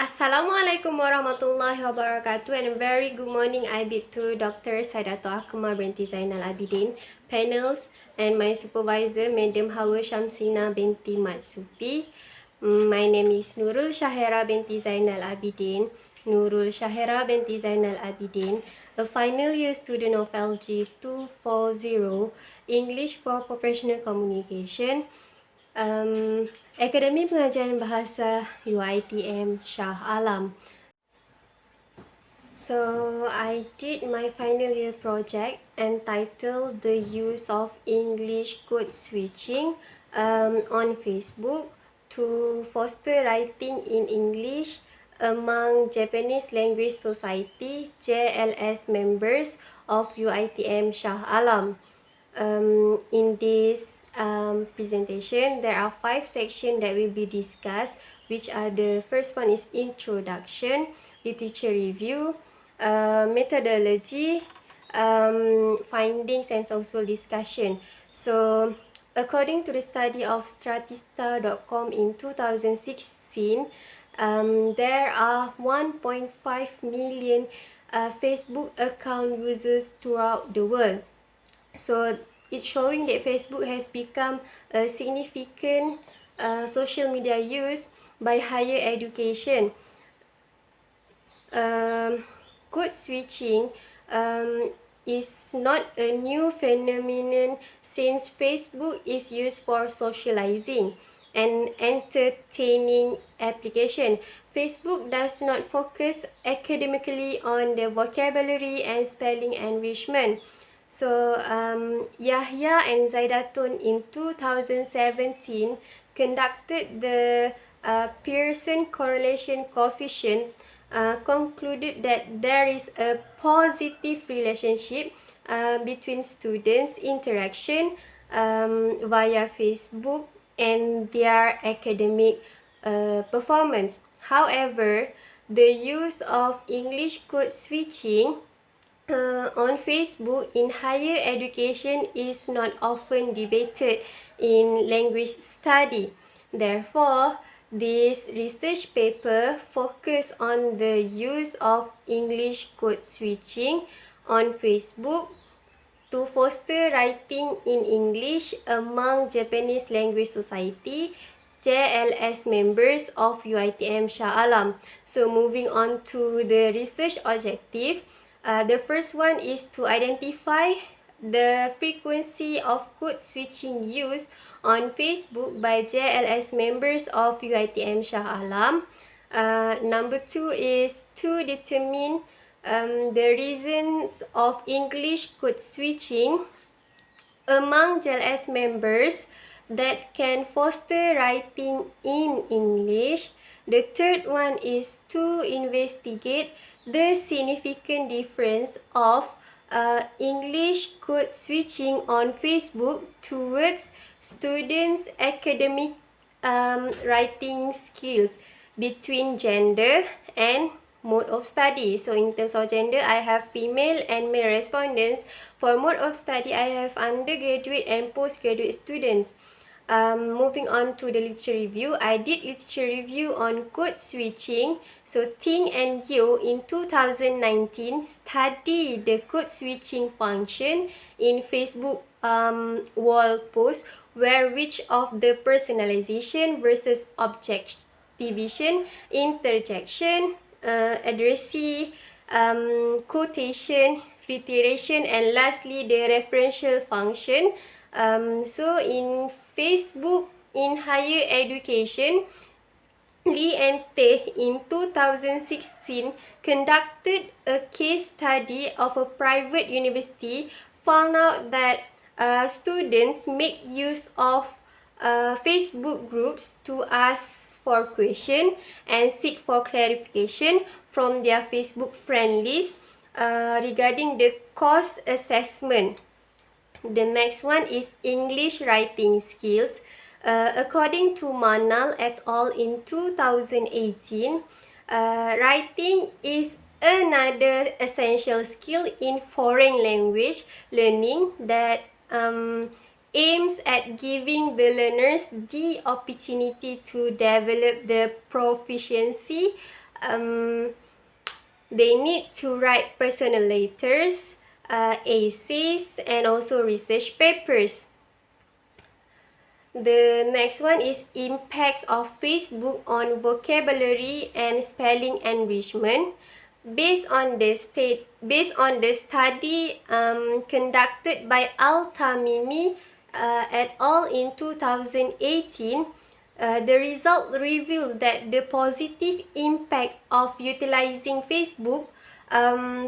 Assalamualaikum warahmatullahi wabarakatuh and a very good morning I bid to Dr. Saidato Akmal binti Zainal Abidin, panels and my supervisor Madam Hawa Shamsina binti Matsupi. My name is Nurul Shahera binti Zainal Abidin. Nurul Shahera binti Zainal Abidin, a final year student of LG 240, English for Professional Communication. Akademi Pengajaran Bahasa UiTM Shah Alam. So I did my final year project entitled The Use of English Code Switching on Facebook to foster writing in English among Japanese Language Society JLS members of UiTM Shah Alam. In this presentation, there are 5 sections that will be discussed, which are the first one is introduction, literature review, methodology, findings and also discussion. So according to the study of Statista.com in 2016, there are 1.5 million Facebook account users throughout the world. So it's showing that Facebook has become a significant social media use by higher education. Code switching is not a new phenomenon since Facebook is used for socializing and entertaining application. Facebook does not focus academically on the vocabulary and spelling enrichment. So Yahya and Zaidatun in 2017 conducted the Pearson correlation coefficient, concluded that there is a positive relationship between students' interaction via Facebook and their academic performance. However, the use of English code switching on Facebook in higher education is not often debated in language study. Therefore, this research paper focused on the use of English code switching on Facebook to foster writing in English among Japanese Language Society JLS members of UiTM Shah Alam. So moving on to the research objective. The first one is to identify the frequency of code switching used on Facebook by JLS members of UiTM Shah Alam. Number 2 is to determine the reasons of English code switching among JLS members that can foster writing in English. The third one is to investigate the significant difference of English code switching on Facebook towards students' academic writing skills between gender and mode of study. So in terms of gender, I have female and male respondents. For mode of study, I have undergraduate and postgraduate students. Moving on to the literature review, I did literature review on code switching. So Ting and Yo in 2019 studied the code switching function in Facebook wall post, where which of the personalization versus objectivation, interjection, addressee, quotation, reiteration, and lastly the referential function. So in Facebook in higher education, Lee and Teh in 2016 conducted a case study of a private university, found out that students make use of Facebook groups to ask for question and seek for clarification from their Facebook friend list regarding the course assessment. The next one is English writing skills. According to Manal et al. In 2018, writing is another essential skill in foreign language learning that aims at giving the learners the opportunity to develop the proficiency they need to write personal letters, essays, and also research papers. The next one is impacts of Facebook on vocabulary and spelling enrichment. Based on the study conducted by Al-Tamimi et al. In 2018, the result revealed that the positive impact of utilizing Facebook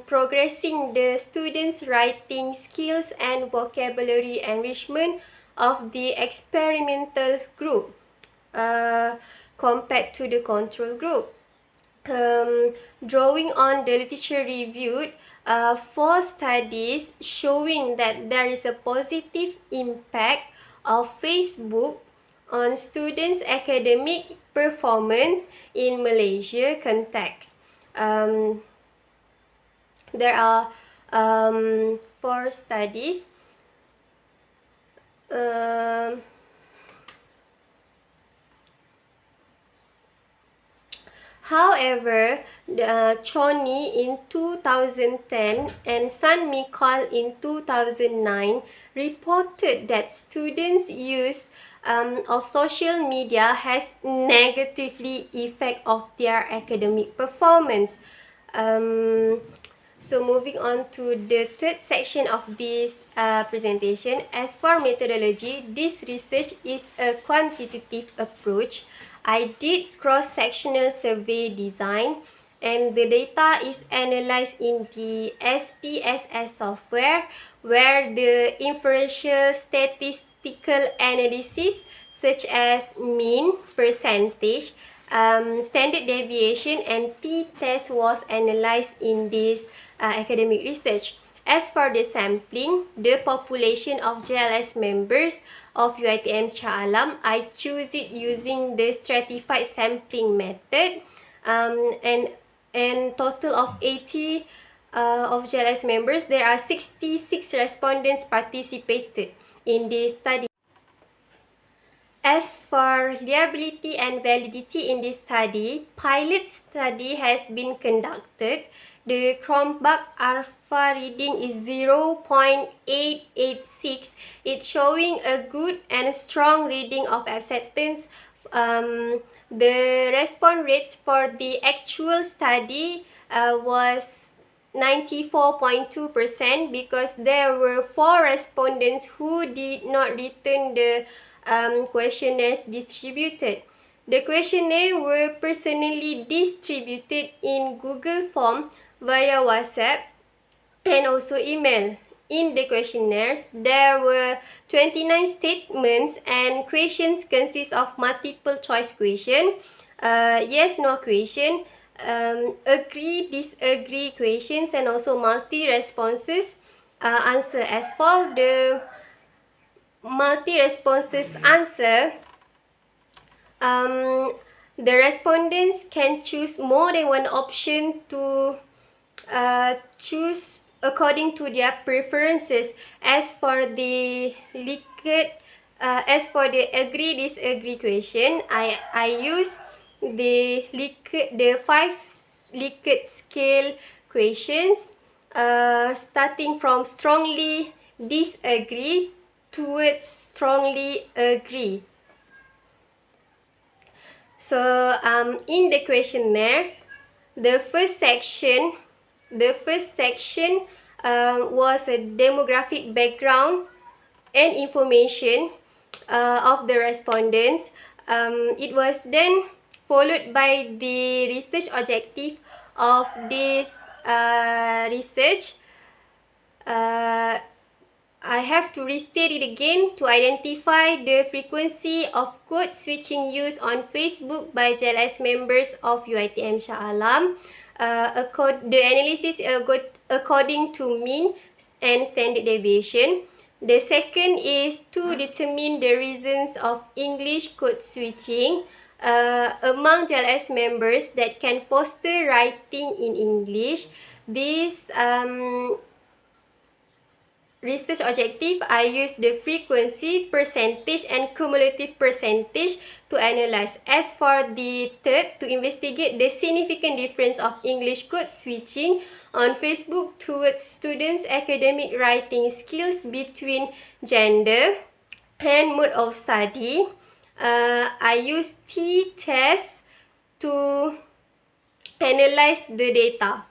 progressing the students' writing skills and vocabulary enrichment of the experimental group compared to the control group. Drawing on the literature reviewed, 4 studies showing that there is a positive impact of Facebook on students' academic performance in Malaysia context. There are 4 studies. However, Choni in 2010 and San Mikal in 2009 reported that students' use of social media has negatively effect of their academic performance. So moving on to the third section of this presentation. As for methodology, this research is a quantitative approach. I did cross-sectional survey design, and the data is analyzed in the SPSS software, where the inferential statistical analysis such as mean, percentage, standard deviation, and t-test was analyzed in this academic research. As for the sampling, the population of JLS members of UiTM Shah Alam, I choose it using the stratified sampling method, and total of 80 of JLS members. There are 66 respondents participated in this study. As for liability and validity in this study, pilot study has been conducted. The Chromebook alpha reading is 0.886. It's showing a good and strong reading of acceptance. The response rates for the actual study was 94.2% because there were 4 respondents who did not return the questionnaires distributed. The questionnaire were personally distributed in Google Form via WhatsApp and also email. In the questionnaires, there were 29 statements, and questions consist of multiple choice question, yes, no question, agree, disagree questions, and also multi-responses answer. As for the multi-responses answer, the respondents can choose more than one option to choose according to their preferences. As for the agree disagree question, I use the 5 Likert scale questions, starting from strongly disagree towards strongly agree. So in the questionnaire, the first section was a demographic background and information of the respondents. It was then followed by the research objective of this research. I have to restate it again to identify the frequency of code switching used on Facebook by JLS members of UiTM Shah Alam. The analysis according to mean and standard deviation. The second is to determine the reasons of English code switching among JLS members that can foster writing in English. This research objective, I use the frequency, percentage, and cumulative percentage to analyze. As for the third, to investigate the significant difference of English code switching on Facebook towards students' academic writing skills between gender and mode of study, I use t-test to analyze the data.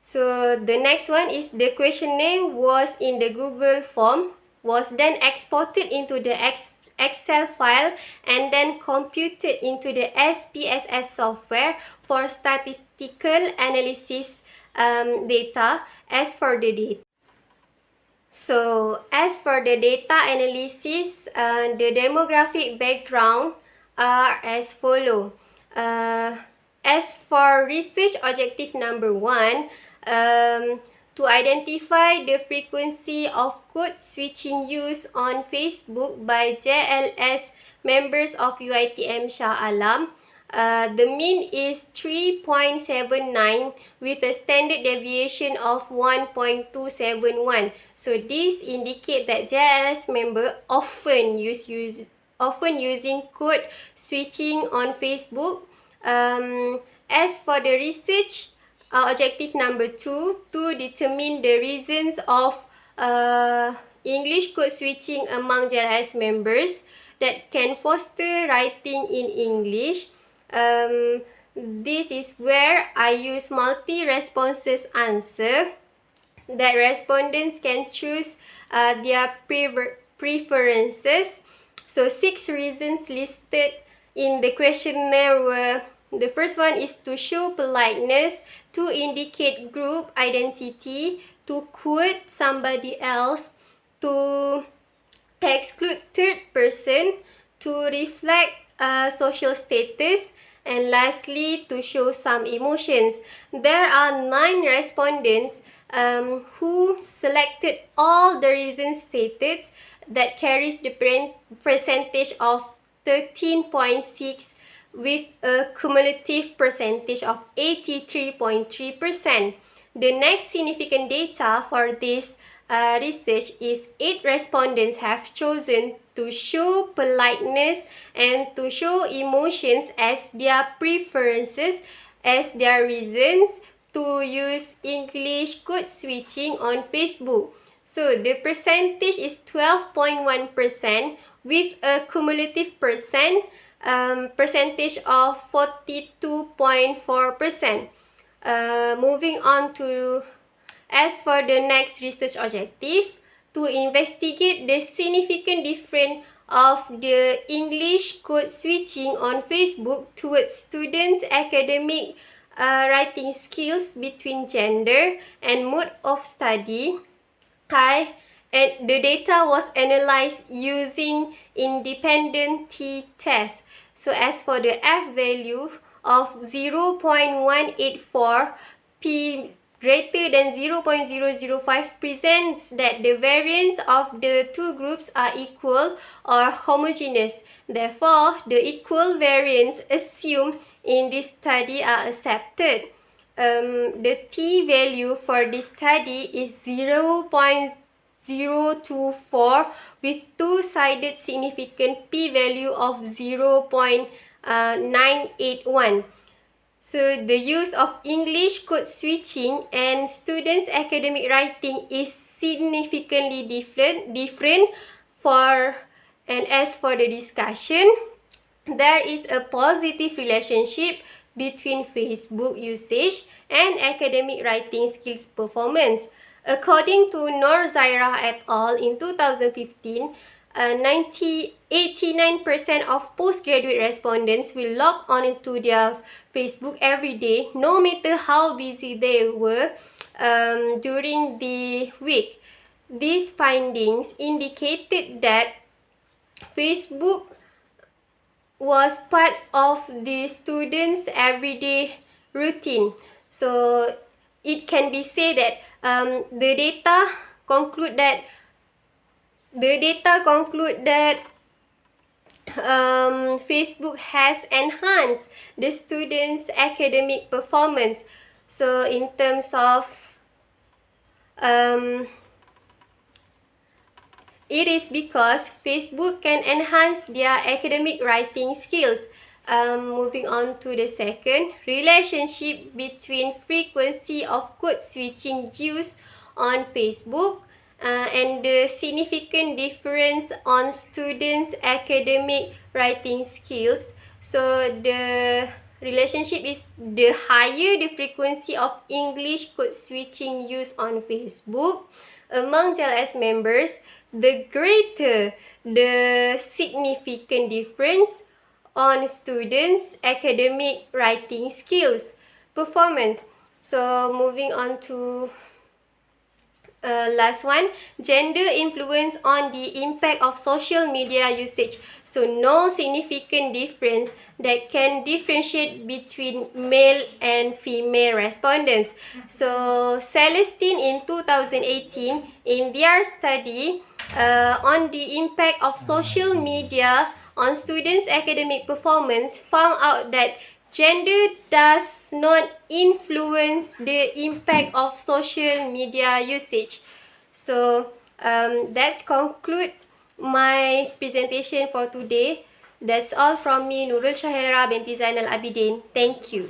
So the next one is the questionnaire was in the Google form, was then exported into the Excel file and then computed into the SPSS software for statistical analysis data. As for the data, the demographic background are as follow. As for research objective number 1, to identify the frequency of code switching used on Facebook by JLS members of UiTM Shah Alam, the mean is 3.79 with a standard deviation of 1.271. So this indicate that JLS member often using code switching on Facebook. As for the research objective number 2, to determine the reasons of English code switching among JLS members that can foster writing in English. This is where I use multi-responses answer that respondents can choose their preferences. So 6 reasons listed in the questionnaire were: the first one is to show politeness, to indicate group identity, to quote somebody else, to exclude third person, to reflect social status, and lastly, to show some emotions. There are 9 respondents who selected all the reasons stated that carries the percentage of 13.6 with a cumulative percentage of 83.3%. The next significant data for this research is 8 respondents have chosen to show politeness and to show emotions as their preferences as their reasons to use English code switching on Facebook. So the percentage is 12.1% with a cumulative percentage of 42.4%. Moving on to, as for the next research objective, to investigate the significant difference of the English code switching on Facebook towards students' academic writing skills between gender and mode of study. And the data was analyzed using independent t-test. So as for the F value of 0.184, P greater than 0.005 presents that the variance of the two groups are equal or homogeneous. Therefore, the equal variance assumed in this study are accepted. The t value for this study is 0.024 with two-sided significant p-value of 0.981. So the use of English code switching and students' academic writing is significantly different and as for the discussion, there is a positive relationship between Facebook usage and academic writing skills performance. According to Nur Zaira et al. In 2015, 89% of postgraduate respondents will log on into their Facebook every day, no matter how busy they were during the week. These findings indicated that Facebook was part of the students' everyday routine. So it can be said that the data conclude that Facebook has enhanced the students' academic performance. So in terms of It is because Facebook can enhance their academic writing skills. Moving on to the second, relationship between frequency of code switching used on Facebook and the significant difference on students' academic writing skills. So the relationship is the higher the frequency of English code switching used on Facebook among JLS members, the greater the significant difference on students' academic writing skills performance. So moving on to last one, gender influence on the impact of social media usage. So no significant difference that can differentiate between male and female respondents. So Celestine in 2018 in their study on the impact of social media on students' academic performance found out that gender does not influence the impact of social media usage. So that's conclude my presentation for today. That's all from me, Nurul Shahira binti Zainal Abidin. Thank you.